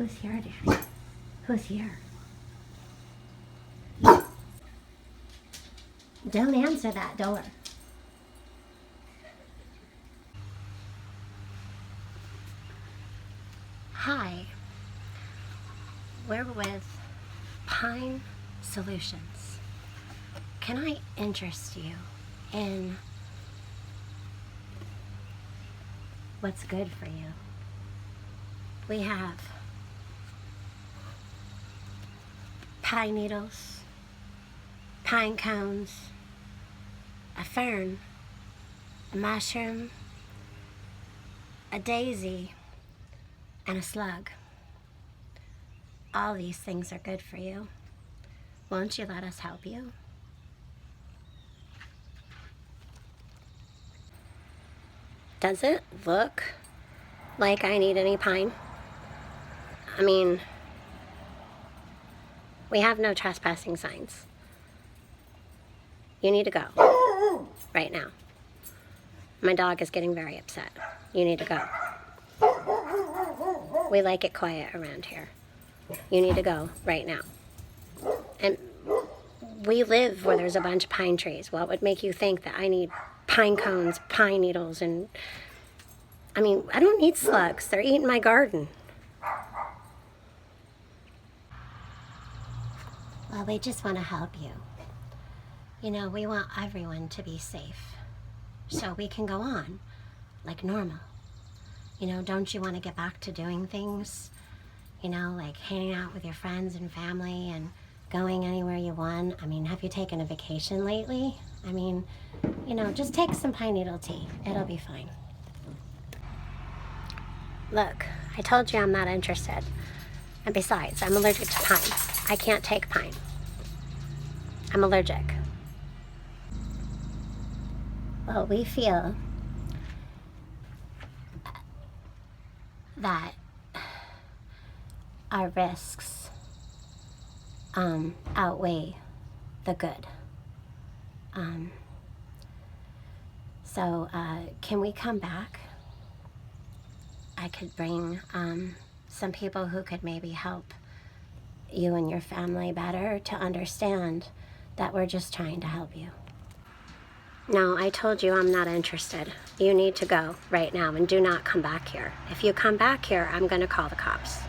Who's here, dear? Who's here? Don't answer that door. Hi. We're with Pine Solutions. Can I interest you in what's good for you? We have pine needles, pine cones, a fern, a mushroom, a daisy, and a slug. All these things are good for you. Won't you let us help you? Does it look like I need any pine? I mean, we have no trespassing signs. You need to go right now. My dog is getting very upset. You need to go. We like it quiet around here. You need to go right now. And we live where there's a bunch of pine trees. What would make you think that I need pine cones, pine needles, and I mean, I don't need slugs. They're eating my garden. Well, we just want to help you. You know, we want everyone to be safe so we can go on like normal. You know, don't you want to get back to doing things? You know, like hanging out with your friends and family and going anywhere you want. I mean, have you taken a vacation lately? I mean, you know, just take some pine needle tea. It'll be fine. Look, I told you I'm not interested. And besides, I'm allergic to pine. I can't take pine. I'm allergic. Well, we feel that our risks outweigh the good. So can we come back? I could bring some people who could maybe help you and your family better to understand that we're just trying to help you. No, I told you I'm not interested. You need to go right now and do not come back here. If you come back here, I'm going to call the cops.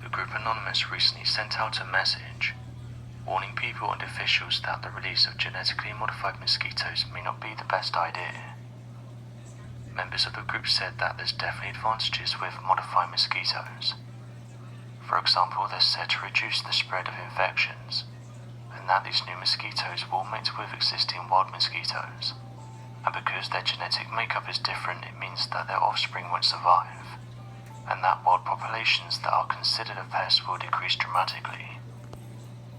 The group Anonymous recently sent out a message warning people and officials that the release of genetically modified mosquitoes may not be the best idea. Members of the group said that there's definitely advantages with modified mosquitoes. For example, they're said to reduce the spread of infections, and that these new mosquitoes will mate with existing wild mosquitoes. And because their genetic makeup is different, it means that their offspring won't survive, and that wild populations that are considered a pest will decrease dramatically.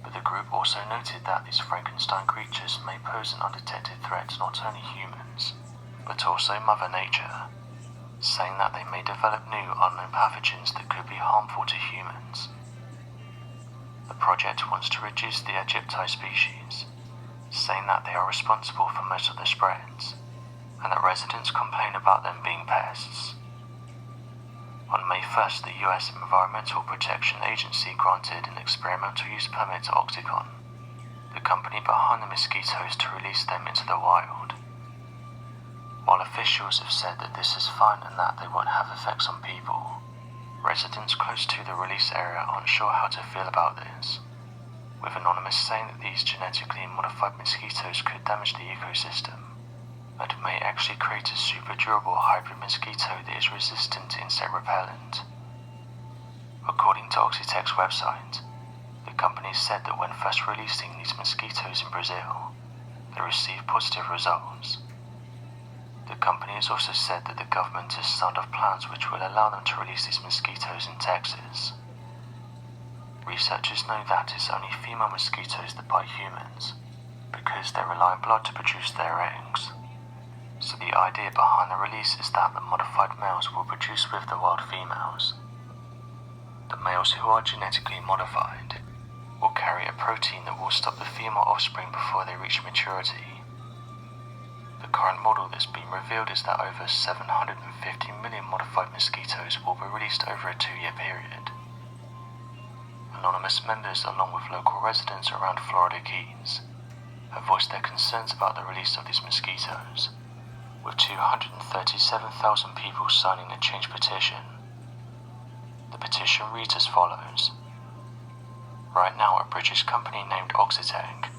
But the group also noted that these Frankenstein creatures may pose an undetected threat to not only humans, but also Mother Nature, saying that they may develop new unknown pathogens that could be harmful to humans. The project wants to reduce the Aegypti species, saying that they are responsible for most of the spreads, and that residents complain about them being pests. On May 1st, the US Environmental Protection Agency granted an experimental use permit to Octagon, the company behind the mosquitoes, to release them into the wild. While officials have said that this is fine and that they won't have effects on people, residents close to the release area aren't sure how to feel about this, with Anonymous saying that these genetically modified mosquitoes could damage the ecosystem and may actually create a super durable hybrid mosquito that is resistant to insect repellent. According to Oxitec's website, The company said that when first releasing these mosquitoes in Brazil, they received positive results. The company has also said that the government has signed off plans which will allow them to release these mosquitoes in Texas. Researchers know that it's only female mosquitoes that bite humans, because they rely on blood to produce their eggs. So the idea behind the release is that the modified males will produce with the wild females. The males who are genetically modified will carry a protein that will stop the female offspring before they reach maturity. The current model that's been revealed is that over 750 million modified mosquitoes will be released over a 2-year period. Anonymous members, along with local residents around Florida Keys, have voiced their concerns about the release of these mosquitoes, with 237,000 people signing a change petition. The petition reads as follows. Right now, a British company named Oxitec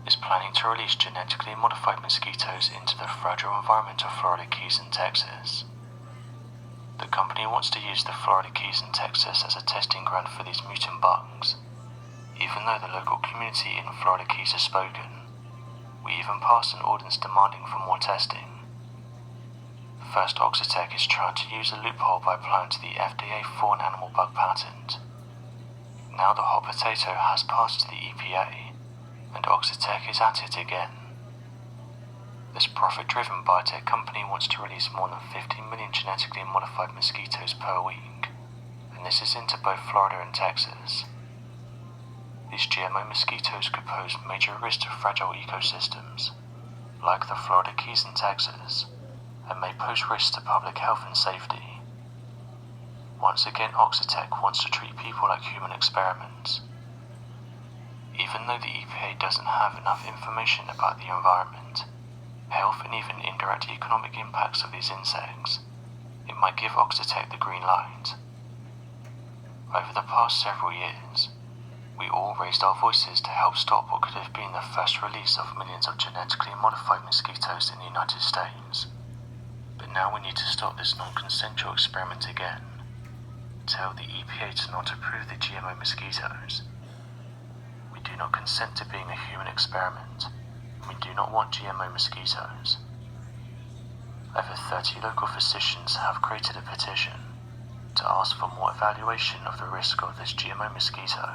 is planning to release genetically modified mosquitoes into the fragile environment of Florida Keys in Texas. The company wants to use the Florida Keys in Texas as a testing ground for these mutant bugs. Even though the local community in Florida Keys has spoken, we even passed an ordinance demanding for more testing. First, Oxitec is trying to use a loophole by applying to the FDA for an animal bug patent. Now the hot potato has passed to the EPA, and Oxitec is at it again. This profit-driven biotech company wants to release more than 15 million genetically modified mosquitoes per week, and this is into both Florida and Texas. These GMO mosquitoes could pose major risks to fragile ecosystems, like the Florida Keys in Texas, and may pose risks to public health and safety. Once again, Oxitec wants to treat people like human experiments. Even though the EPA doesn't have enough information about the environment, health and even indirect economic impacts of these insects, it might give Oxitec the green light. Over the past several years, we all raised our voices to help stop what could have been the first release of millions of genetically modified mosquitoes in the United States. But now we need to stop this non-consensual experiment again. Tell the EPA to not approve the GMO mosquitoes. We do not consent to being a human experiment. We do not want GMO mosquitoes. Over 30 local physicians have created a petition to ask for more evaluation of the risk of this GMO mosquito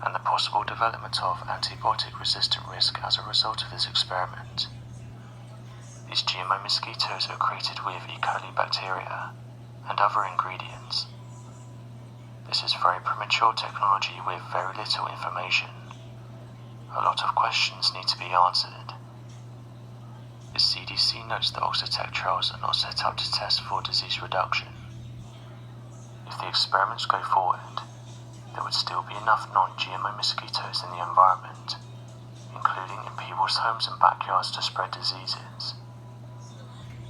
and the possible development of antibiotic-resistant risk as a result of this experiment. These GMO mosquitoes are created with E. coli bacteria and other ingredients. This is very premature technology with very little information. A lot of questions need to be answered. The CDC notes that Oxitec trials are not set up to test for disease reduction. If the experiments go forward, there would still be enough non-GMO mosquitoes in the environment, including in people's homes and backyards, to spread diseases.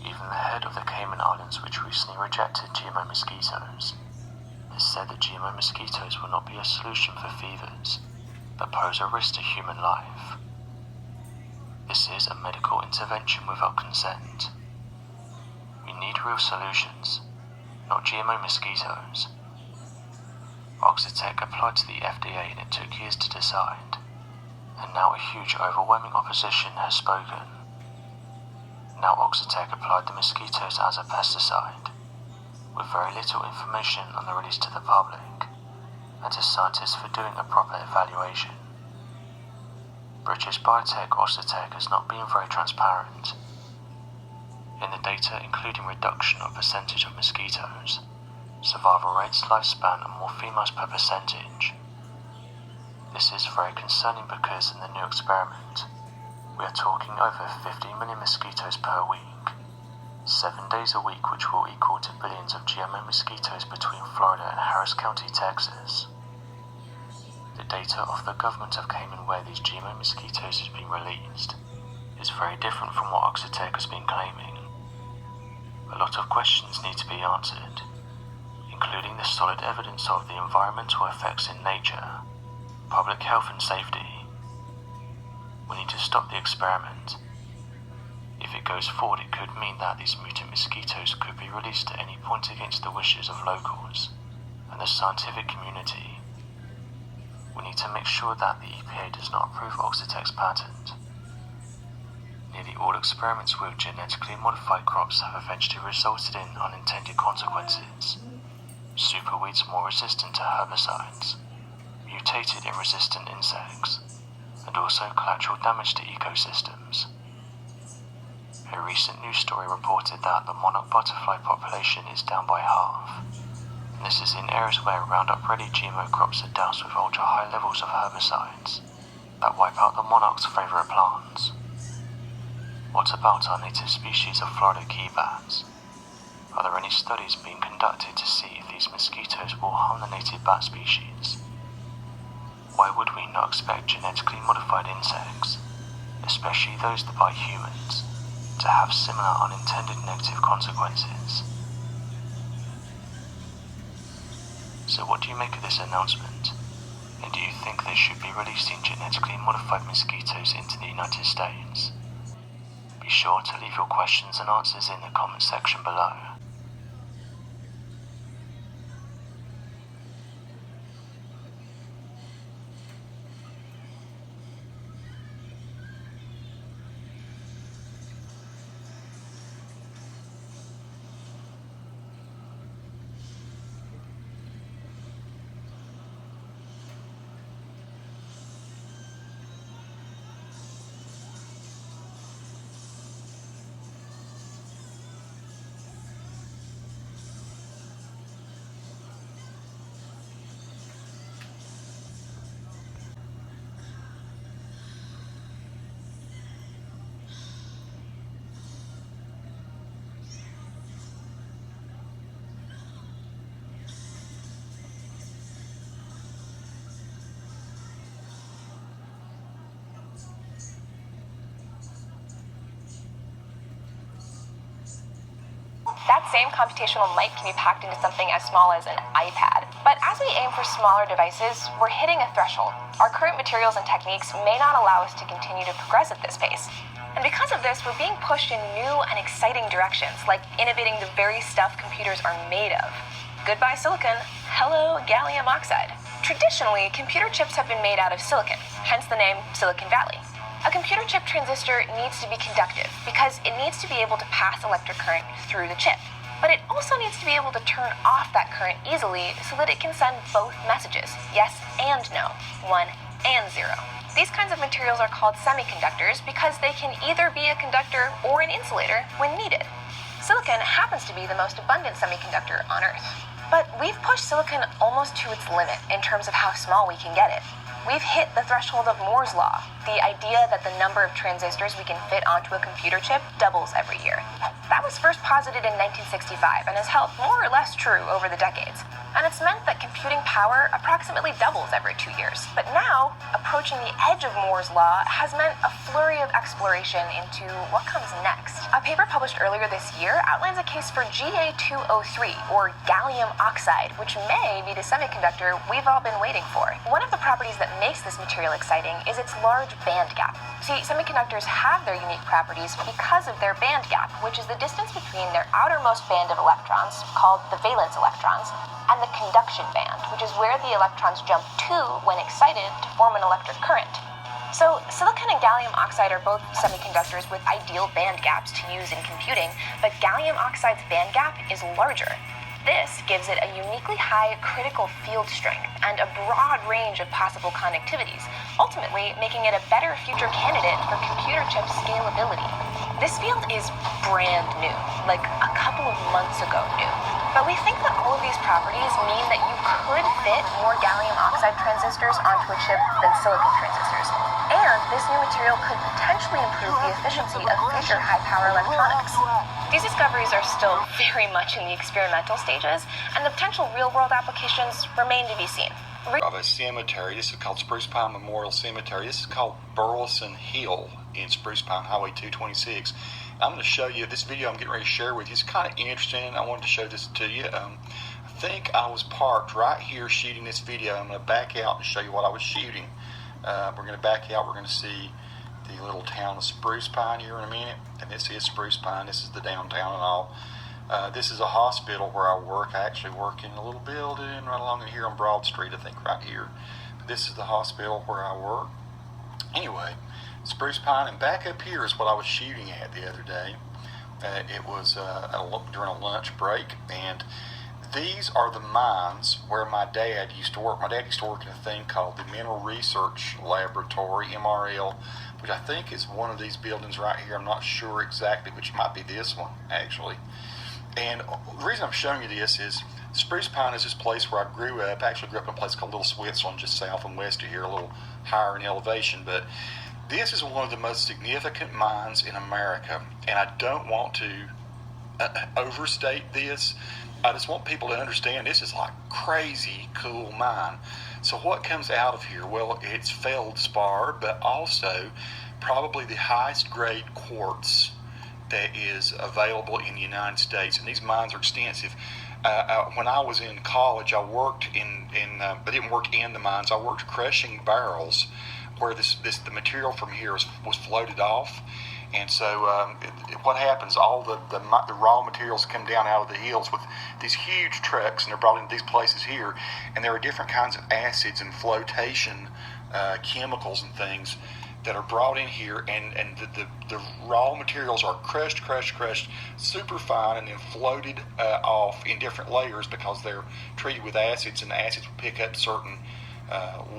Even the head of the Cayman Islands, which recently rejected GMO mosquitoes, has said that GMO mosquitoes will not be a solution for fevers, but pose a risk to human life. This is a medical intervention without consent. We need real solutions, not GMO mosquitoes. Oxitec applied to the FDA and it took years to decide, and now a huge overwhelming opposition has spoken. Now Oxitec applied the mosquitoes as a pesticide, with very little information on the release to the public, and to scientists for doing a proper evaluation. British biotech Oxitec has not been very transparent. In the data including reduction of percentage of mosquitoes, survival rates, lifespan and more females per percentage. This is very concerning because in the new experiment, we are talking over 50 million mosquitoes per week, 7 days a week, which will equal to billions of GMO mosquitoes between Florida and Harris County, Texas. The data of the government of Cayman where these GMO mosquitoes have been released is very different from what Oxitec has been claiming. A lot of questions need to be answered, including the solid evidence of the environmental effects in nature, public health and safety. We need to stop the experiment. If it goes forward, it could mean that these mutant mosquitoes could be released at any point against the wishes of locals and the scientific community. we need to make sure that the EPA does not approve Oxitec's patent. Nearly all experiments with genetically modified crops have eventually resulted in unintended consequences. Superweeds more resistant to herbicides, mutated and resistant insects, and also collateral damage to ecosystems. A recent news story reported that the monarch butterfly population is down by half. And this is in areas where Roundup-ready GMO crops are doused with ultra-high levels of herbicides that wipe out the monarch's favourite plants. What about our native species of Florida key bats? Are there any studies being conducted to see if these mosquitoes will harm the native bat species? Why would we not expect genetically modified insects, especially those that bite humans, to have similar unintended negative consequences? So what do you make of this announcement? And do you think they should be releasing genetically modified mosquitoes into the United States? Be sure to leave your questions and answers in the comment section below. That same computational might can be packed into something as small as an iPad. But as we aim for smaller devices, we're hitting a threshold. Our current materials and techniques may not allow us to continue to progress at this pace. And because of this, we're being pushed in new and exciting directions, like innovating the very stuff computers are made of. Goodbye silicon, hello gallium oxide. Traditionally, computer chips have been made out of silicon, hence the name Silicon Valley. A computer chip transistor needs to be conductive because it needs to be able to pass electric current through the chip. But it also needs to be able to turn off that current easily so that it can send both messages, yes and no, 1 and 0. These kinds of materials are called semiconductors because they can either be a conductor or an insulator when needed. Silicon happens to be the most abundant semiconductor on Earth. But we've pushed silicon almost to its limit in terms of how small we can get it. We've hit the threshold of Moore's law, the idea that the number of transistors we can fit onto a computer chip doubles every year. That was first posited in 1965 and has held more or less true over the decades. And it's meant that computing power approximately doubles every 2 years. But now, approaching the edge of Moore's law has meant a flurry of exploration into what comes next. A paper published earlier this year outlines a case for Ga2O3, or gallium oxide, which may be the semiconductor we've all been waiting for. One of the properties that makes this material exciting is its large band gap. See, semiconductors have their unique properties because of their band gap, which is the distance between their outermost band of electrons, called the valence electrons, and the conduction band, which is where the electrons jump to when excited to form an electric current. So, silicon and gallium oxide are both semiconductors with ideal band gaps to use in computing, but gallium oxide's band gap is larger. This gives it a uniquely high critical field strength and a broad range of possible connectivities, ultimately making it a better future candidate for computer chip scalability. This field is brand new, like a couple of months ago new. But we think that all of these properties mean that you could fit more gallium oxide transistors onto a chip than silicon transistors. And this new material could potentially improve the efficiency of future high-power electronics. These discoveries are still very much in the experimental stages, and the potential real-world applications remain to be seen. Of a cemetery. This is called Spruce Pine Memorial Cemetery. This is called Burleson Hill in Spruce Pine, Highway 226. I'm going to show you this video I'm getting ready to share with you. It's kind of interesting. I wanted to show this to you. I think I was parked right here shooting this video. I'm going to back out and show you what I was shooting. We're going to back out. We're going to see the little town of Spruce Pine here in a minute. And this is Spruce Pine. This is the downtown and all. This is a hospital where I work. I actually work in a little building right along here on Broad Street, I think right here. this is the hospital where I work. Anyway, Spruce Pine, and back up here is what I was shooting at the other day. It was during a lunch break, and these are the mines where my dad used to work. My dad used to work in a thing called the Mineral Research Laboratory, MRL, which I think is one of these buildings right here. I'm not sure exactly, which might be this one, actually. And the reason I'm showing you this is Spruce Pine is this place where I grew up. I actually grew up in a place called Little Switzerland, just south and west of here, a little higher in elevation. But this is one of the most significant mines in America, and I don't want to overstate this. I just want people to understand this is like crazy cool mine. So what comes out of here? Well, it's feldspar, but also probably the highest grade quartz that is available in the United States, and these mines are extensive. When I was in college, I worked but didn't work in the mines. I worked crushing barrels where the material from here was floated off. And so what happens, all the raw materials come down out of the hills with these huge trucks, and they're brought into these places here, and there are different kinds of acids and flotation chemicals and things that are brought in here, and the raw materials are crushed super fine, and then floated off in different layers because they're treated with acids, and the acids will pick up certain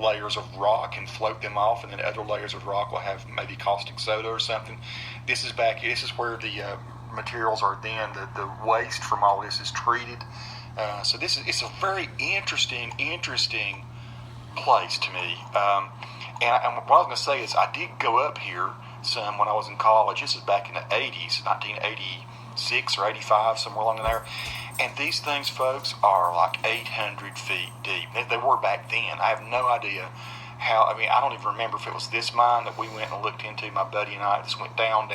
layers of rock and float them off, and then other layers of rock will have maybe caustic soda or something. This is where the materials are then, the waste from all this is treated. So it's a very interesting place to me. And what I was going to say is I did go up here some when I was in college. This is back in the 80s, 1986 or 85, somewhere along in there. And these things, folks, are like 800 feet deep. They were back then. I have no idea how. I mean, I don't even remember if it was this mine that we went and looked into, my buddy and I. It just went down.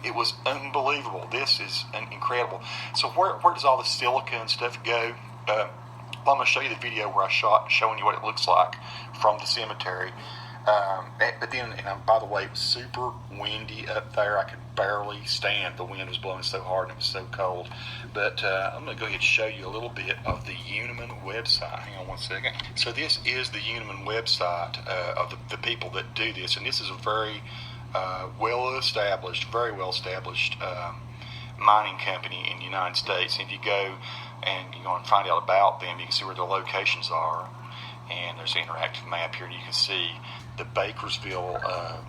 It was unbelievable. This is incredible. So where does all the silica and stuff go? Well, I'm going to show you the video where I shot showing you what it looks like from the cemetery. But then, and by the way, it was super windy up there. I could barely stand. The wind was blowing so hard and it was so cold. But I'm going to go ahead and show you a little bit of the Uniman website. Hang on one second. So this is the Uniman website of the people that do this. And this is a very very well established mining company in the United States. And if you go and you go and find out about them, you can see where their locations are. And there's an interactive map here, and you can see the Bakersville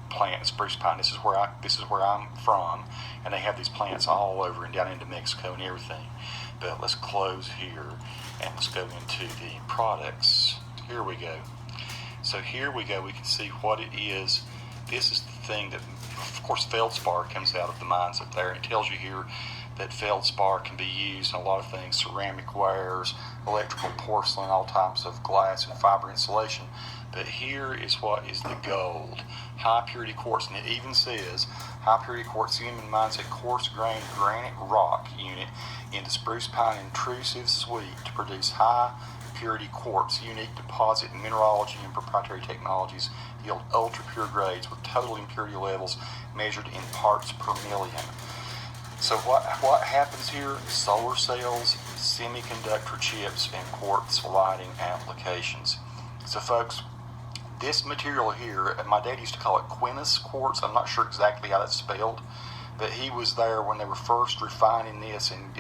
plant, Spruce Pine. This is where I'm from, and they have these plants all over and down into Mexico and everything. But let's close here, and let's go into the products. Here we go. So here we go. We can see what it is. This is the thing that, of course, feldspar comes out of the mines up there. It tells you here that feldspar can be used in a lot of things: ceramic wares, electrical, porcelain, all types of glass and fiber insulation. But here is what is the gold: high purity quartz. And it even says high purity quartz Uniman mines a coarse grained granite rock unit in the Spruce Pine intrusive suite to produce high purity quartz. Unique deposit mineralogy and proprietary technologies yield ultra pure grades with total impurity levels measured in parts per million. So what happens here? Solar cells, semiconductor chips, and quartz lighting applications. So folks, this material here, my dad used to call it Quintus quartz. I'm not sure exactly how that's spelled, but he was there when they were first refining this and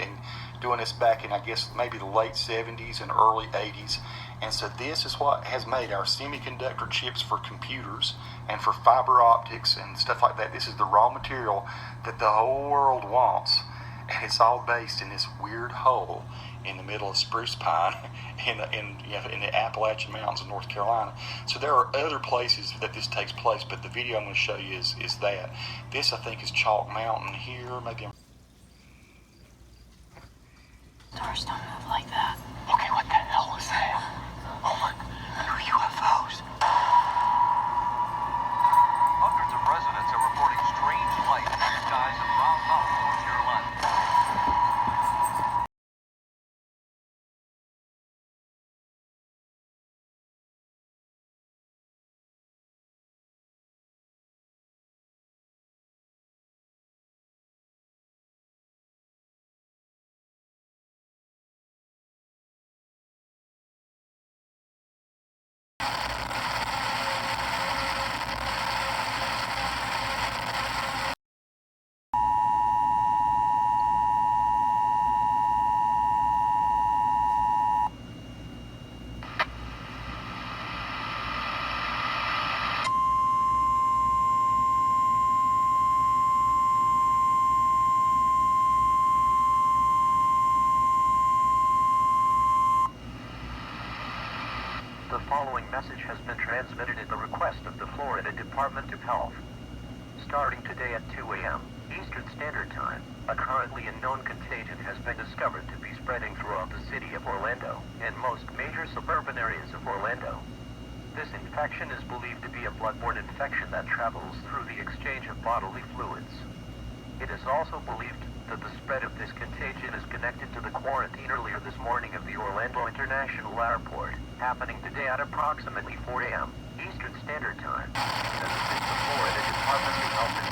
doing this back in, I guess, maybe the late 70s and early 80s. And so this is what has made our semiconductor chips for computers and for fiber optics and stuff like that. This is the raw material that the whole world wants. And it's all based in this weird hole in the middle of Spruce Pine in the Appalachian Mountains of North Carolina. So there are other places that this takes place, but the video I'm going to show you is that. This, I think, is Chalk Mountain here. Maybe I'm... Doors don't move like that. Okay, what the hell is that? Oh my, they're UFOs. Hundreds of residents are reporting strange lights in the skies of Round Mountain, North Carolina. following message has been transmitted at the request of the Florida Department of Health. Starting today at 2 a.m. Eastern Standard Time, a currently unknown contagion has been discovered to be spreading throughout the city of Orlando and most major suburban areas of Orlando. This infection is believed to be a bloodborne infection that travels through the exchange of bodily fluids. It is also believed that the spread of this contagion is connected to the quarantine earlier this morning of the Orlando International Airport, happening today at approximately 4 a.m. Eastern Standard Time. As the Florida Department of Health